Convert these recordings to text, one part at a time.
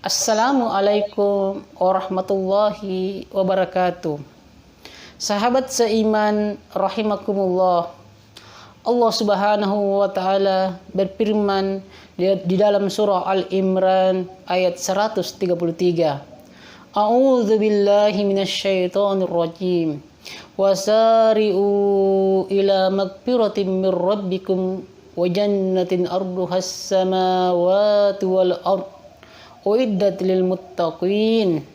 Assalamualaikum warahmatullahi wabarakatuh. Sahabat seiman rahimakumullah. Allah Subhanahu wa taala berfirman di dalam surah Al-Imran ayat 133. A'udzu billahi minasyaitonir rajim. Wasari'u ila magfiratin mir rabbikum wa jannatin arduhas samawati wal ardh uiddat lil muttaqin.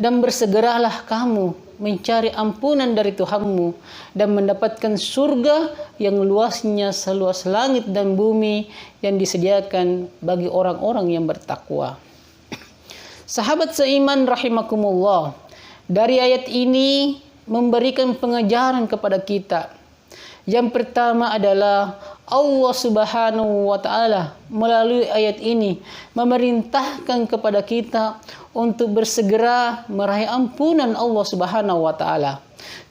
Dan bersegeralah kamu mencari ampunan dari Tuhanmu dan mendapatkan surga yang luasnya seluas langit dan bumi yang disediakan bagi orang-orang yang bertakwa. Sahabat seiman rahimakumullah, dari ayat ini memberikan pengajaran kepada kita. Yang pertama adalah Allah Subhanahu wa taala melalui ayat ini memerintahkan kepada kita untuk bersegera meraih ampunan Allah Subhanahu wa taala.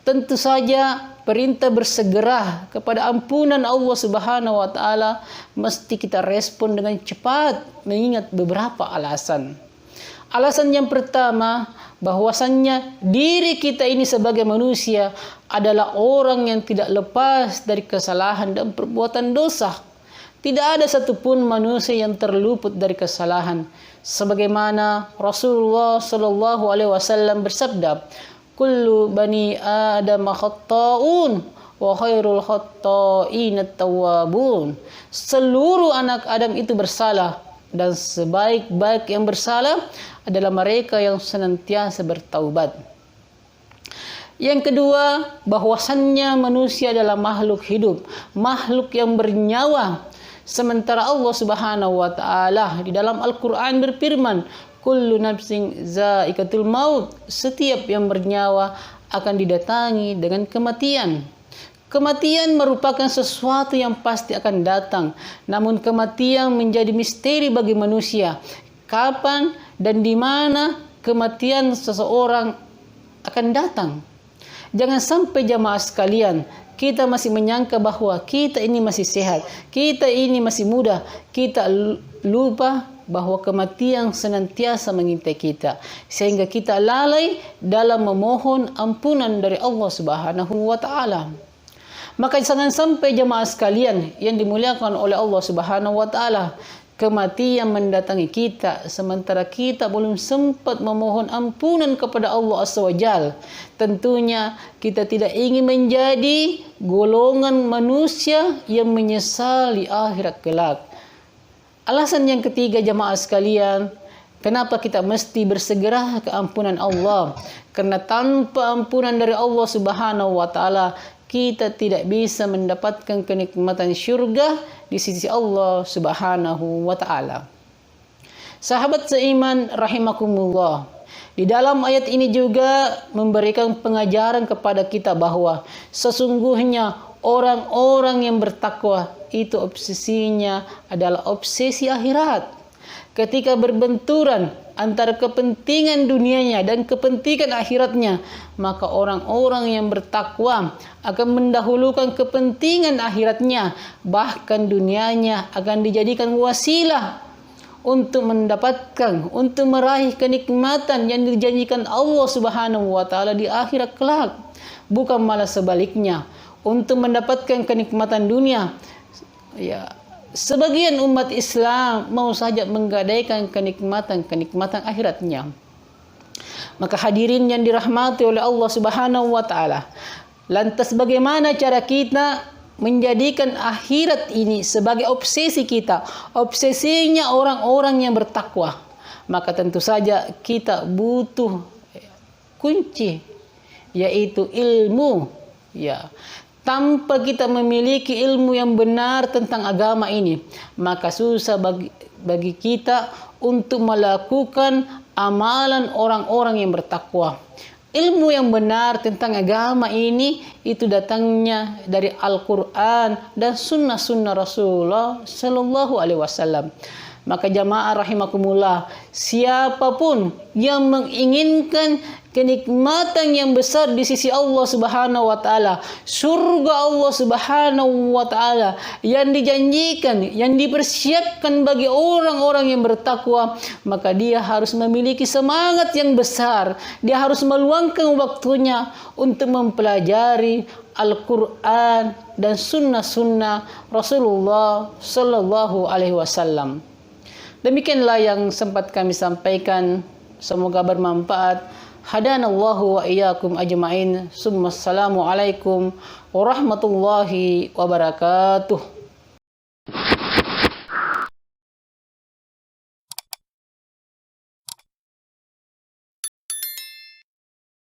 Tentu saja perintah bersegera kepada ampunan Allah Subhanahu wa taala mesti kita respon dengan cepat mengingat beberapa alasan. Alasan yang pertama, bahwasannya diri kita ini sebagai manusia adalah orang yang tidak lepas dari kesalahan dan perbuatan dosa. Tidak ada satupun manusia yang terluput dari kesalahan. Sebagaimana Rasulullah Shallallahu Alaihi Wasallam bersabda, "Kullu bani Adam khata'un wa khairul khata'in at-tawwabun." Seluruh anak Adam itu bersalah dan sebaik-baik yang bersalah adalah mereka yang senantiasa bertaubat. Yang kedua, bahwasannya manusia adalah makhluk hidup, makhluk yang bernyawa. Sementara Allah Subhanahu wa taala di dalam Al-Qur'an berfirman, "Kullu nafsin za'iqatul maut." Setiap yang bernyawa akan didatangi dengan kematian. Kematian merupakan sesuatu yang pasti akan datang, namun kematian menjadi misteri bagi manusia. Kapan dan di mana kematian seseorang akan datang? Jangan sampai jamaah sekalian kita masih menyangka bahwa kita ini masih sehat, kita ini masih muda, kita lupa bahwa kematian senantiasa mengintai kita, sehingga kita lalai dalam memohon ampunan dari Allah Subhanahu wa taala. Maka jangan sampai jamaah sekalian yang dimuliakan oleh Allah Subhanahu wa taala, kematian mendatangi kita sementara kita belum sempat memohon ampunan kepada Allah Azza. Tentunya kita tidak ingin menjadi golongan manusia yang menyesal di akhirat kelak. Alasan yang ketiga jamaah sekalian, kenapa kita mesti bersegera ke ampunan Allah? Karena tanpa ampunan dari Allah Subhanahu wa taala kita tidak bisa mendapatkan kenikmatan syurga di sisi Allah Subhanahu wa taala. Sahabat seiman rahimakumullah, di dalam ayat ini juga memberikan pengajaran kepada kita bahwa sesungguhnya orang-orang yang bertakwa itu obsesinya adalah obsesi akhirat. Ketika berbenturan antara kepentingan dunianya dan kepentingan akhiratnya, maka orang-orang yang bertakwa akan mendahulukan kepentingan akhiratnya, bahkan dunianya akan dijadikan wasilah untuk mendapatkan, untuk meraih kenikmatan yang dijanjikan Allah Subhanahu wa taala di akhirat kelak, bukan malah sebaliknya, untuk mendapatkan kenikmatan dunia. Sebagian umat Islam mau saja menggadaikan kenikmatan akhiratnya. Maka hadirin yang dirahmati oleh Allah Subhanahu wa taala, lantas bagaimana cara kita menjadikan akhirat ini sebagai obsesi kita, obsesinya orang-orang yang bertakwa? Maka tentu saja kita butuh kunci, yaitu ilmu. Tanpa kita memiliki ilmu yang benar tentang agama ini, maka susah bagi kita untuk melakukan amalan orang-orang yang bertakwa. Ilmu yang benar tentang agama ini itu datangnya dari Al-Quran dan sunnah-sunnah Rasulullah Sallallahu Alaihi Wasallam. Maka jamaah rahimakumullah, siapapun yang menginginkan kenikmatan yang besar di sisi Allah Subhanahu wa taala, surga Allah Subhanahu wa taala yang dijanjikan, yang dipersiapkan bagi orang-orang yang bertakwa, maka dia harus memiliki semangat yang besar. Dia harus meluangkan waktunya untuk mempelajari Al-Quran dan sunnah-sunnah Rasulullah Sallallahu Alaihi Wasallam. Demikianlah yang sempat kami sampaikan. Semoga bermanfaat. Hadanallahu wa iyyakum ajma'in. Assalamualaikum warahmatullahi wabarakatuh.